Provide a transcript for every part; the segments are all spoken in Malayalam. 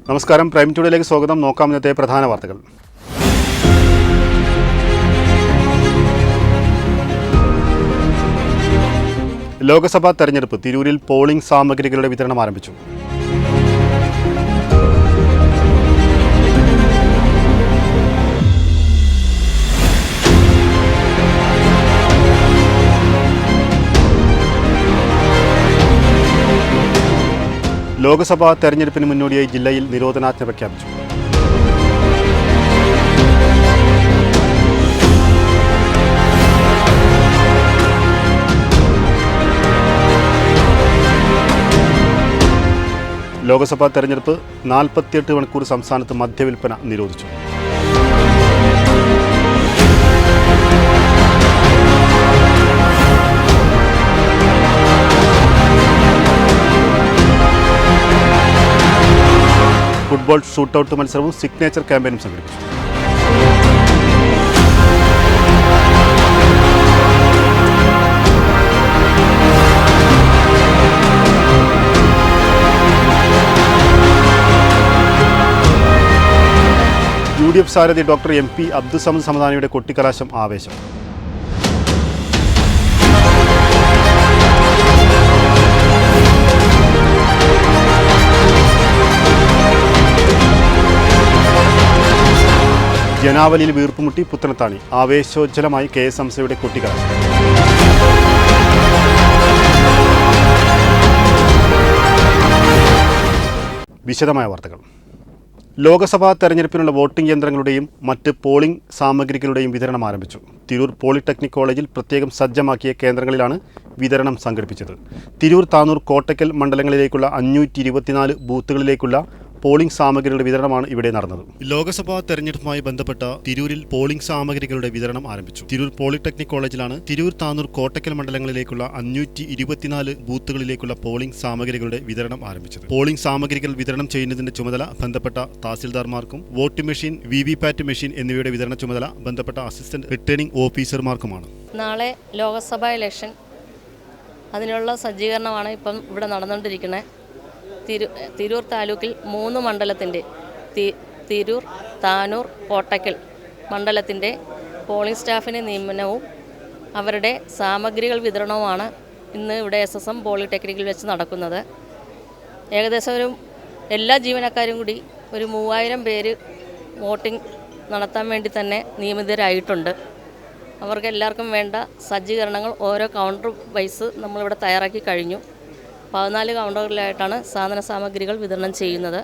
നമസ്കാരം, പ്രൈം ടുഡേയിലേക്ക് സ്വാഗതം. നോക്കാം ഇന്നത്തെ പ്രധാന വാർത്തകൾ. ലോക്സഭാ തെരഞ്ഞെടുപ്പ്. തിരൂരിൽ പോളിംഗ് സാമഗ്രികളുടെ വിതരണം ആരംഭിച്ചു. ലോക്സഭാ തെരഞ്ഞെടുപ്പിന് മുന്നോടിയായി ജില്ലയിൽ നിരോധനാജ്ഞ പ്രഖ്യാപിച്ചു. ലോക്സഭാ തെരഞ്ഞെടുപ്പ് 48 മണിക്കൂർ സംസ്ഥാനത്ത് മദ്യവിൽപ്പന നിരോധിച്ചു. ഫുട്ബോൾ ഷൂട്ടൌട്ട് മത്സരവും സിഗ്നേച്ചർ ക്യാമ്പയിനും സംഘടിപ്പിച്ചു. UDF സാരഥി ഡോക്ടർ MP അബ്ദുസമദ് സമദാനിയുടെ കൊട്ടിക്കലാശം ആവേശം. ജനാവലിയിൽ വീർപ്പുമുട്ടി പുത്തനത്താണി. ആവേശോജ്വലമായി KSMCയുടെ കൊട്ടിക്കലാശം. വിശദമായ വാർത്തകൾ. ലോക്സഭാ തെരഞ്ഞെടുപ്പിനുള്ള വോട്ടിംഗ് യന്ത്രങ്ങളുടെയും മറ്റ് പോളിംഗ് സാമഗ്രികളുടെയും വിതരണം ആരംഭിച്ചു. തിരൂർ പോളിടെക്നിക് കോളേജിൽ പ്രത്യേകം സജ്ജമാക്കിയ കേന്ദ്രങ്ങളിലാണ് വിതരണം സംഘടിപ്പിച്ചത്. തിരൂർ, താനൂർ, കോട്ടയ്ക്കൽ മണ്ഡലങ്ങളിലേക്കുള്ള 524 ബൂത്തുകളിലേക്കുള്ള പോളിംഗ് സാമഗ്രികളുടെ വിതരണമാണ് ഇവിടെ നടന്നത്. ലോക്സഭാ തെരഞ്ഞെടുപ്പുമായി ബന്ധപ്പെട്ട തിരൂരിൽ പോളിംഗ് സാമഗ്രികളുടെ വിതരണം ആരംഭിച്ചു. തിരൂർ പോളിടെക്നിക് കോളേജിലാണ് തിരൂർ, താനൂർ, കോട്ടയ്ക്കൽ മണ്ഡലങ്ങളിലേക്കുള്ള 524 ബൂത്തുകളിലേക്കുള്ള പോളിംഗ് സാമഗ്രികളുടെ വിതരണം ആരംഭിച്ചത്. പോളിംഗ് സാമഗ്രികൾ വിതരണം ചെയ്യുന്നതിന്റെ ചുമതല ബന്ധപ്പെട്ട തഹസിൽദാർമാർക്കും വോട്ട് മെഷീൻ, VVPAT മെഷീൻ എന്നിവയുടെ വിതരണ ചുമതല ബന്ധപ്പെട്ട അസിസ്റ്റന്റ് റിട്ടേണിംഗ് ഓഫീസർമാർക്കുമാണ്. നാളെ ലോക്സഭാ ഇലക്ഷൻ, അതിനുള്ള സജ്ജീകരണമാണ് ഇപ്പം ഇവിടെ നടന്നുകൊണ്ടിരിക്കുന്നത്. തിരൂർ താലൂക്കിൽ 3 മണ്ഡലത്തിൻ്റെ തിരൂർ, താനൂർ, കോട്ടയ്ക്കൽ മണ്ഡലത്തിൻ്റെ പോളിംഗ് സ്റ്റാഫിൻ്റെ നിയമനവും അവരുടെ സാമഗ്രികൾ വിതരണവുമാണ് ഇന്ന് ഇവിടെ SSM പോളിടെക്നിക്കിൽ വെച്ച് നടക്കുന്നത്. ഏകദേശം എല്ലാ ജീവനക്കാരും കൂടി 3000 പേര് വോട്ടിംഗ് നടത്താൻ വേണ്ടി തന്നെ നിയമിതരായിട്ടുണ്ട്. അവർക്ക് എല്ലാവർക്കും വേണ്ട സജ്ജീകരണങ്ങൾ ഓരോ കൗണ്ടർ വൈസ് നമ്മളിവിടെ തയ്യാറാക്കി കഴിഞ്ഞു. 14 കൗണ്ടറുകളിലായിട്ടാണ് സാധന സാമഗ്രികൾ വിതരണം ചെയ്യുന്നത്.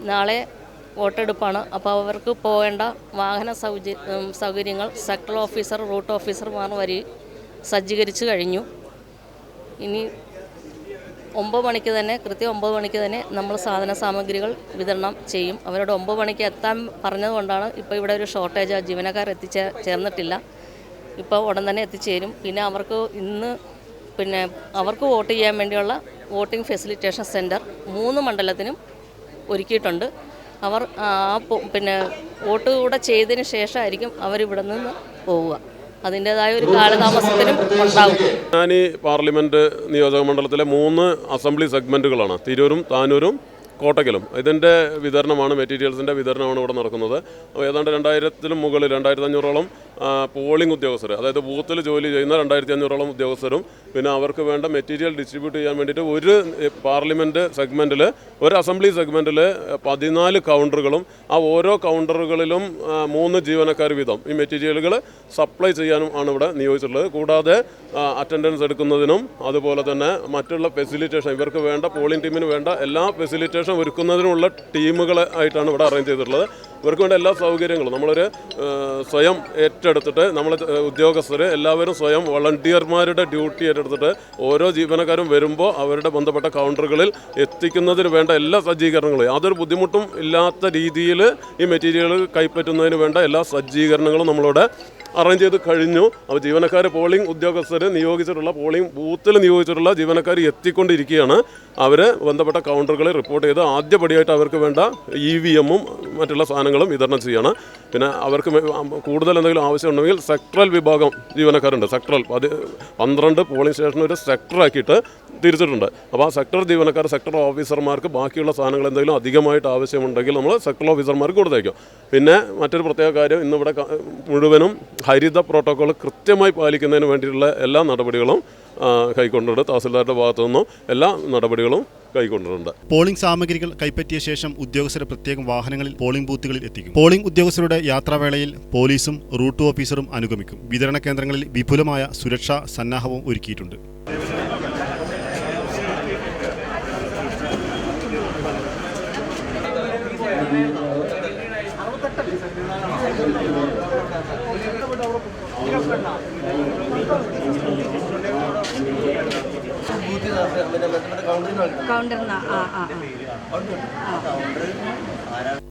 നാളെ വോട്ടെടുപ്പാണ്. അപ്പോൾ അവർക്ക് പോകേണ്ട വാഹന സൗകര്യങ്ങൾ സെക്ടറൽ ഓഫീസർ, റൂട്ട് ഓഫീസർമാർ വഴി സജ്ജീകരിച്ച് കഴിഞ്ഞു. ഇനി 9 മണിക്ക് തന്നെ, കൃത്യം 9 മണിക്ക് തന്നെ നമ്മൾ സാധന സാമഗ്രികൾ വിതരണം ചെയ്യും. അവരോട് 9 മണിക്ക് എത്താൻ പറഞ്ഞതുകൊണ്ടാണ് ഇപ്പോൾ ഇവിടെ ഒരു ഷോർട്ടേജ്. ജീവനക്കാർ ചേർന്നിട്ടില്ല. ഇപ്പോൾ ഉടൻ തന്നെ എത്തിച്ചേരും. പിന്നെ അവർക്ക് വോട്ട് ചെയ്യാൻ വേണ്ടിയുള്ള വോട്ടിംഗ് ഫെസിലിറ്റേഷൻ സെൻറ്റർ 3 മണ്ഡലത്തിനും ഒരുക്കിയിട്ടുണ്ട്. അവർ വോട്ട് കൂടെ ചെയ്തതിന് ശേഷമായിരിക്കും അവരിവിടെ നിന്ന് പോവുക. അതിൻ്റേതായ ഒരു കാലതാമസത്തിനും ഉണ്ടാകും. ഞാൻ ഈ പാർലമെൻറ്റ് നിയോജക മണ്ഡലത്തിലെ 3 അസംബ്ലി സെഗ്മെൻറ്റുകളാണ് തിരൂരും, താനൂരും, കോട്ടയ്ക്കലും. ഇതിൻ്റെ വിതരണമാണ്, മെറ്റീരിയൽസിൻ്റെ വിതരണമാണ് ഇവിടെ നടക്കുന്നത്. അപ്പോൾ ഏതാണ്ട് 2000-ലും മുകളിൽ 2500ഓളം പോളിംഗ് ഉദ്യോഗസ്ഥർ, അതായത് ബൂത്തിൽ ജോലി ചെയ്യുന്ന 2500ഓളം ഉദ്യോഗസ്ഥരും പിന്നെ അവർക്ക് വേണ്ട മെറ്റീരിയൽ ഡിസ്ട്രിബ്യൂട്ട് ചെയ്യാൻ വേണ്ടിയിട്ട് ഒരു പാർലമെൻറ്റ് സെഗ്മെൻറ്റിൽ, ഒരു അസംബ്ലി സെഗ്മെൻറ്റിൽ 14 കൗണ്ടറുകളും ആ ഓരോ കൗണ്ടറുകളിലും 3 ജീവനക്കാർ വീതം ഈ മെറ്റീരിയലുകൾ സപ്ലൈ ചെയ്യാനും ആണ് ഇവിടെ നിയോഗിച്ചിട്ടുള്ളത്. കൂടാതെ അറ്റൻഡൻസ് എടുക്കുന്നതിനും അതുപോലെ തന്നെ മറ്റുള്ള ഫെസിലിറ്റേഷൻ, ഇവർക്ക് വേണ്ട പോളിംഗ് ടീമിന് വേണ്ട എല്ലാ ഫെസിലിറ്റേഷൻ ഒരുക്കുന്നതിനുള്ള ടീമുകളായിട്ടാണ് ഇവിടെ അറേഞ്ച് ചെയ്തിട്ടുള്ളത്. ഇവർക്ക് വേണ്ട എല്ലാ സൗകര്യങ്ങളും നമ്മളൊരു സ്വയം ഏറ്റെടുത്ത് ഏറ്റെടുത്തിട്ട് നമ്മൾ ഉദ്യോഗസ്ഥർ എല്ലാവരും സ്വയം വളണ്ടിയർമാരുടെ ഡ്യൂട്ടി ഏറ്റെടുത്തിട്ട് ഓരോ ജീവനക്കാരും വരുമ്പോൾ അവരുടെ ബന്ധപ്പെട്ട കൗണ്ടറുകളിൽ എത്തിക്കുന്നതിന് വേണ്ട എല്ലാ സജ്ജീകരണങ്ങളും യാതൊരു ബുദ്ധിമുട്ടും ഇല്ലാത്ത രീതിയിൽ ഈ മെറ്റീരിയലുകൾ കൈപ്പറ്റുന്നതിന് വേണ്ട എല്ലാ സജ്ജീകരണങ്ങളും നമ്മളിവിടെ അറേഞ്ച് ചെയ്ത് കഴിഞ്ഞു. അപ്പോൾ ജീവനക്കാർ പോളിംഗ് ഉദ്യോഗസ്ഥർ നിയോഗിച്ചിട്ടുള്ള പോളിംഗ് ബൂത്തിൽ നിയോഗിച്ചിട്ടുള്ള ജീവനക്കാർ എത്തിക്കൊണ്ടിരിക്കുകയാണ്. അവർ ബന്ധപ്പെട്ട കൗണ്ടറുകളിൽ റിപ്പോർട്ട് ചെയ്ത് ആദ്യപടിയായിട്ട് അവർക്ക് വേണ്ട EVM-ഉം മറ്റുള്ള സാധനങ്ങളും വിതരണം ചെയ്യണം. പിന്നെ അവർക്ക് കൂടുതൽ എന്തെങ്കിലും ആവശ്യമുണ്ടെങ്കിൽ സെക്ടറൽ വിഭാഗം ജീവനക്കാരുണ്ട്. സെക്ടറൽ 12 പോളിംഗ് സ്റ്റേഷൻ ഒരു സെക്ടറാക്കിയിട്ട് തിരിച്ചിട്ടുണ്ട്. അപ്പോൾ ആ സെക്ടർ ജീവനക്കാർ സെക്ടർ ഓഫീസർമാർക്ക് ബാക്കിയുള്ള സാധനങ്ങൾ എന്തെങ്കിലും അധികമായിട്ട് ആവശ്യമുണ്ടെങ്കിൽ നമ്മൾ സെക്ടർ ഓഫീസർമാർക്ക് കൊടുത്തേക്കും. പിന്നെ മറ്റൊരു പ്രത്യേക കാര്യം, ഇന്നിവിടെ മുഴുവനും ഹരിത പ്രോട്ടോക്കോൾ കൃത്യമായി പാലിക്കുന്നതിന് വേണ്ടിയിട്ടുള്ള എല്ലാ നടപടികളും കൈക്കൊണ്ടിട്ടുണ്ട്. തഹസിൽദാരുടെ ഭാഗത്തു നിന്നും എല്ലാ നടപടികളും കൈക്കൊണ്ടിട്ടുണ്ട്. പോളിംഗ് സാമഗ്രികൾ കൈപ്പറ്റിയ ശേഷം ഉദ്യോഗസ്ഥരെ പ്രത്യേകം വാഹനങ്ങളിൽ പോളിംഗ് ബൂത്തുകളിൽ എത്തിക്കും. പോളിംഗ് ഉദ്യോഗസ്ഥരുടെ യാത്രാവേളയിൽ പോലീസും റൂട്ട് ഓഫീസറും അനുഗമിക്കും. വിതരണ കേന്ദ്രങ്ങളിൽ വിപുലമായ സുരക്ഷാ സന്നാഹവും ഒരുക്കിയിട്ടുണ്ട്.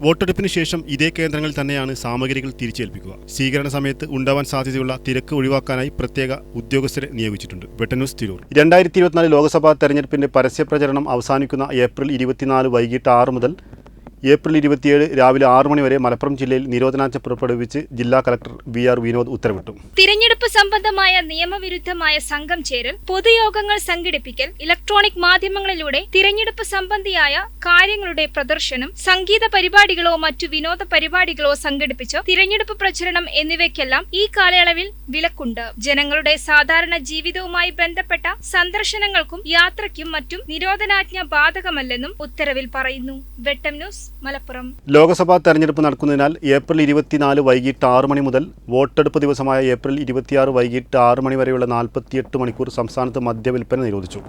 വോട്ടെടുപ്പിന് ശേഷം ഇതേ കേന്ദ്രങ്ങളിൽ തന്നെയാണ് സാമഗ്രികൾ തിരിച്ചേൽപ്പിക്കുക. സ്വീകരണ സമയത്ത് ഉണ്ടാവാൻ സാധ്യതയുള്ള തിരക്ക് ഒഴിവാക്കാനായി പ്രത്യേക ഉദ്യോഗസ്ഥരെ നിയോഗിച്ചിട്ടുണ്ട്. വെട്ടൻ ന്യൂസ്, തിരൂർ. 2024 ലോക്സഭാ തെരഞ്ഞെടുപ്പിന്റെ പരസ്യപ്രചരണം അവസാനിക്കുന്ന ഏപ്രിൽ 24 വൈകിട്ട് 6 മുതൽ ഏപ്രിൽ 27 രാവിലെ 6 മണി വരെ മലപ്പുറം ജില്ലയിൽ നിരോധനാജ്ഞ പുറപ്പെടുവിച്ച് ജില്ലാ കളക്ടർ VR വിനോദ് ഉത്തരവിട്ടു. തിരഞ്ഞെടുപ്പ് സംബന്ധമായ നിയമവിരുദ്ധമായ സംഘം ചേരൽ, പൊതുയോഗങ്ങൾ സംഘടിപ്പിക്കൽ, ഇലക്ട്രോണിക് മാധ്യമങ്ങളിലൂടെ തിരഞ്ഞെടുപ്പ് സംബന്ധിയായ കാര്യങ്ങളുടെ പ്രദർശനം, സംഗീത പരിപാടികളോ മറ്റു വിനോദ പരിപാടികളോ സംഘടിപ്പിച്ച് തിരഞ്ഞെടുപ്പ് പ്രചരണം എന്നിവയ്ക്കെല്ലാം ഈ കാലയളവിൽ വിലക്കുണ്ട്. ജനങ്ങളുടെ സാധാരണ ജീവിതവുമായി ബന്ധപ്പെട്ട സന്ദർശനങ്ങൾക്കും യാത്രയ്ക്കും മറ്റും നിരോധനാജ്ഞ ബാധകമല്ലെന്നും ഉത്തരവിൽ പറയുന്നു. വെട്ടം ന്യൂസ്, മലപ്പുറം. ലോക്സഭാ തെരഞ്ഞെടുപ്പ് നടക്കുന്നതിനാൽ ഏപ്രിൽ 24 വൈകിട്ട് 6 മണി മുതൽ വോട്ടെടുപ്പ് ദിവസമായ ഏപ്രിൽ 26 വൈകിട്ട് 6 മണി വരെയുള്ള 48 മണിക്കൂർ സംസ്ഥാനത്ത് മദ്യവിൽപ്പന നിരോധിച്ചു.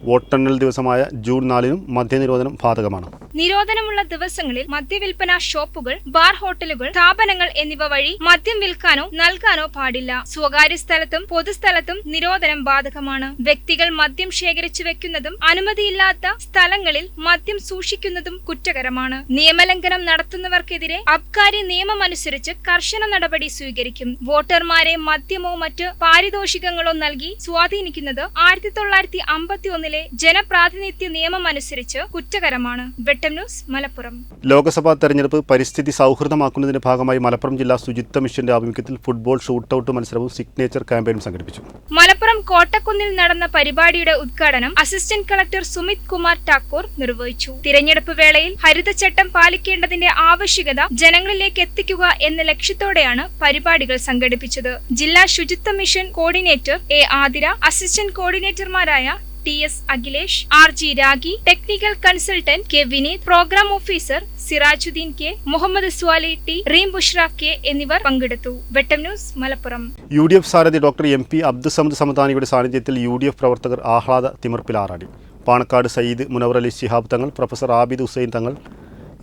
വോട്ടെണ്ണൽ ദിവസമായ ജൂൺ 4-നും മദ്യനിരോധനം ബാധകമാണ്. നിരോധനമുള്ള ദിവസങ്ങളിൽ മദ്യവിൽപ്പന ഷോപ്പുകൾ, ബാർ, ഹോട്ടലുകൾ, സ്ഥാപനങ്ങൾ എന്നിവ വഴി മദ്യം വിൽക്കാനോ നൽകാനോ പാടില്ല. സ്വകാര്യ സ്ഥലത്തും പൊതുസ്ഥലത്തും നിരോധനം ബാധകമാണ്. വ്യക്തികൾ മദ്യം ശേഖരിച്ചു വെക്കുന്നതും അനുമതിയില്ലാത്ത സ്ഥലങ്ങളിൽ മദ്യം സൂക്ഷിക്കുന്നതും കുറ്റകരമാണ്. നിയമലംഘനം നടത്തുന്നവർക്കെതിരെ അബ്കാരി നിയമമനുസരിച്ച് കർശന നടപടി സ്വീകരിക്കും. വോട്ടർമാരെ മദ്യമോ മറ്റ് പാരിതോഷികങ്ങളോ നൽകി സ്വാധീനിക്കുന്നത് 1951 ജനപ്രാതിനിധ്യ നിയമം അനുസരിച്ച് കുറ്റകരമാണ്. വെട്ടം ന്യൂസ്, മലപ്പുറം. ലോക്സഭാ തെരഞ്ഞെടുപ്പ് പരിസ്ഥിതി സൗഹൃദമാക്കുന്നതിന്റെ ഭാഗമായി മലപ്പുറം ജില്ലാ ശുചിത്വ മിഷന്റെ ആഭിമുഖ്യത്തിൽ ഫുട്ബോൾ ഷൂട്ടൌട്ട് മത്സരവും സിഗ്നേച്ചർ ക്യാമ്പയിനും സംഘടിപ്പിച്ചു. മലപ്പുറം കോട്ടക്കുന്നിൽ നടന്ന പരിപാടിയുടെ ഉദ്ഘാടനം അസിസ്റ്റന്റ് കളക്ടർ സുമിത് കുമാർ ടാക്കൂർ നിർവഹിച്ചു. തിരഞ്ഞെടുപ്പ് വേളയിൽ ഹരിതചട്ടം പാലിക്കേണ്ടതിന്റെ ആവശ്യകത ജനങ്ങളിലേക്ക് എത്തിക്കുക എന്ന ലക്ഷ്യത്തോടെയാണ് പരിപാടികൾ സംഘടിപ്പിച്ചത്. ജില്ലാ ശുചിത്വ mission coordinator A. Athira, assistant കോർഡിനേറ്റർമാരായ TS Akhilesh, RG Ragi, technical consultant K. Vineeth, programme officer Sirajuddin K, Muhammad Swali T, Reem Bushra K എന്നിവർ പങ്കെടുത്തു. വെട്ടം ന്യൂസ്, മലപ്പുറം. UDF സാരഥി ഡോക്ടർ MP അബ്ദുസമദ് സമദാനിയുടെ സാന്നിധ്യത്തിൽ UDF പ്രവർത്തകർ ആഹ്ലാദ തിമിർപ്പിലാറാടി. പാണക്കാട് സയ്യിദ് മുനവർ അലി ശിഹാബ് തങ്ങൾ, പ്രൊഫസർ ആബിദ് ഹുസൈൻ തങ്ങൾ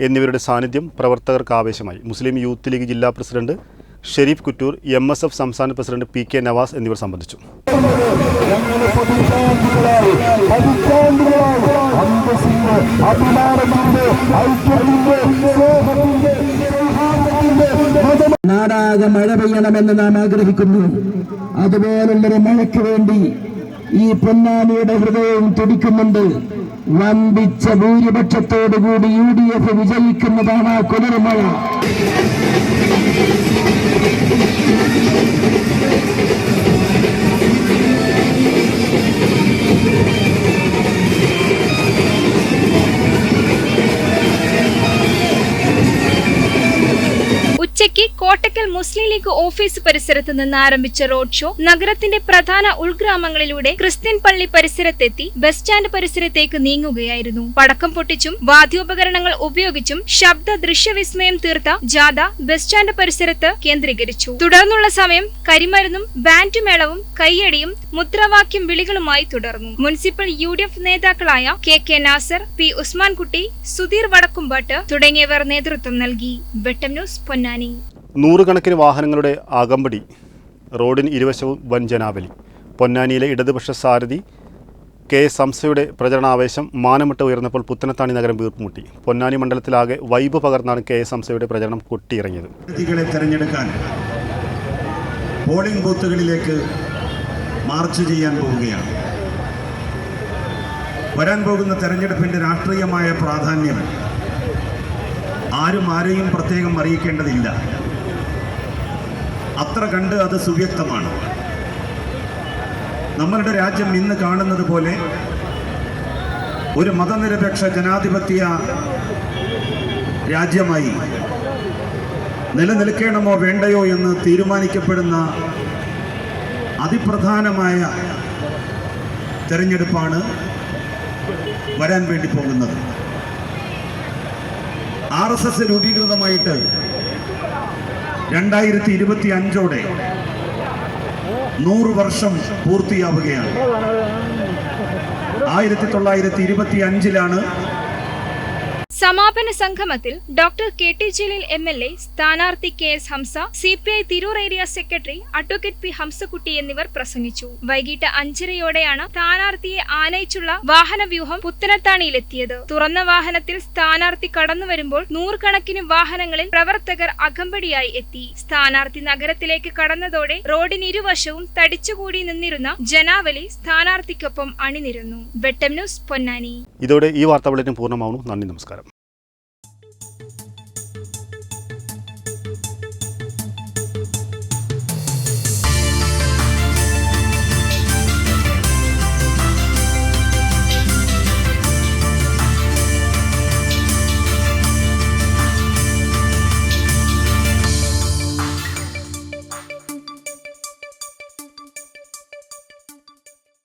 എന്നിവരുടെ സാന്നിധ്യം പ്രവർത്തകർക്ക് ആവേശമായി. മുസ്ലിം യൂത്ത് ലീഗ് ജില്ലാ പ്രസിഡന്റ് ഷെരീഫ് കുറ്റൂർ, MSF സംസ്ഥാന പ്രസിഡന്റ് PK നവാസ് എന്നിവർ സംബന്ധിച്ചു. നാടാകെ മഴ പെയ്യണമെന്ന് നാം ആഗ്രഹിക്കുന്നു. അതുപോലുള്ളൊരു മഴയ്ക്ക് വേണ്ടി ഈ പൊന്നാനിയുടെ ഹൃദയവും തുടിക്കുന്നുണ്ട്. വമ്പിച്ച ഭൂരിപക്ഷത്തോടുകൂടി UDF വിജയിക്കുന്നതാണ് ആ കുളിർമഴ. ഉച്ചയ്ക്ക് കോട്ടക്കൽ മുസ്ലിം ലീഗ് ഓഫീസ് പരിസരത്ത് നിന്ന് ആരംഭിച്ച റോഡ് ഷോ നഗരത്തിന്റെ പ്രധാന ഉൾഗ്രാമങ്ങളിലൂടെ ക്രിസ്ത്യൻ പള്ളി പരിസരത്തെത്തി ബസ് സ്റ്റാൻഡ് പരിസരത്തേക്ക് നീങ്ങുകയായിരുന്നു. പടക്കം പൊട്ടിച്ചും വാദ്യോപകരണങ്ങൾ ഉപയോഗിച്ചും ശബ്ദ ദൃശ്യവിസ്മയം തീർത്ത ജാഥ ബസ് സ്റ്റാൻഡ് പരിസരത്ത് കേന്ദ്രീകരിച്ചു. തുടർന്നുള്ള സമയം കരിമരുന്നും ബാൻഡുമേളവും കയ്യടിയും മുദ്രാവാക്യം വിളികളുമായി തുടർന്നു. മുനിസിപ്പൽ UDF നേതാക്കളായ KK നാസർ, P. ഉസ്മാൻകുട്ടി, സുധീർ വടക്കുംപാട്ട് തുടങ്ങിയവർ നേതൃത്വം നൽകി. വെട്ടം ന്യൂസ്, പൊന്നാനി. നൂറുകണക്കിന് വാഹനങ്ങളുടെ അകമ്പടി, റോഡിന് ഇരുവശവും വൻ ജനാവലി. പൊന്നാനിയിലെ ഇടതുപക്ഷ സാരഥി KS ഹംസയുടെ പ്രചരണാവേശം മാനമിട്ട് ഉയർന്നപ്പോൾ പുത്തനത്താണി നഗരം വീർപ്പുമുട്ടി. പൊന്നാനി മണ്ഡലത്തിലാകെ വൈബ് പകർന്നാണ് KS ഹംസയുടെ പ്രചരണം കൊട്ടിയിറങ്ങിയത്. തെരഞ്ഞെടുക്കാൻ പോളിംഗ് ബൂത്തുകളിലേക്ക് മാർച്ച് ചെയ്യാൻ പോവുകയാണ്. വരാൻ പോകുന്ന തെരഞ്ഞെടുപ്പിൻ്റെ രാഷ്ട്രീയമായ പ്രാധാന്യം ആരെയും പ്രത്യേകം അറിയിക്കേണ്ടതില്ല. അത്ര കണ്ട് അത് സുവ്യക്തമാണ്. നമ്മളുടെ രാജ്യം ഇന്ന് കാണുന്നത് പോലെ ഒരു മതനിരപേക്ഷ ജനാധിപത്യ രാജ്യമായി നിലനിൽക്കണമോ വേണ്ടയോ എന്ന് തീരുമാനിക്കപ്പെടുന്ന അതിപ്രധാനമായ തെരഞ്ഞെടുപ്പാണ് വരാൻ വേണ്ടി പോകുന്നത്. RSS രൂപീകൃതമായിട്ട് 2025ഓടെ 100 വർഷം പൂർത്തിയാവുകയാണ്. 1925-ലാണ് സമാപന സംഗമത്തിൽ ഡോക്ടർ KT ജലീൽ MLA, സ്ഥാനാർത്ഥി KS Hamza, CPI Tirur area secretary advocate P Hamzakutty എന്നിവർ പ്രസംഗിച്ചു. വൈകിട്ട് 5:30യോടെയാണ് സ്ഥാനാർത്ഥിയെ ആനയിച്ചുള്ള വാഹനവ്യൂഹം പുത്തനത്താണിയിലെത്തിയത്. തുറന്ന വാഹനത്തിൽ സ്ഥാനാർത്ഥി കടന്നു വരുമ്പോൾ നൂറുകണക്കിന് വാഹനങ്ങളിൽ പ്രവർത്തകർ അകമ്പടിയായി എത്തി. സ്ഥാനാർത്ഥി നഗരത്തിലേക്ക് കടന്നതോടെ റോഡിന് ഇരുവശവും തടിച്ചുകൂടി നിന്നിരുന്ന ജനാവലി സ്ഥാനാർത്ഥിക്കൊപ്പം അണിനിരന്നു. വെട്ടം ന്യൂസ്, പൊന്നാനി. ഇതോടെ ഈ വാർത്താ ബുള്ളറ്റിൻ പൂർണ്ണമാവുന്നു. നന്ദി, നമസ്കാരം.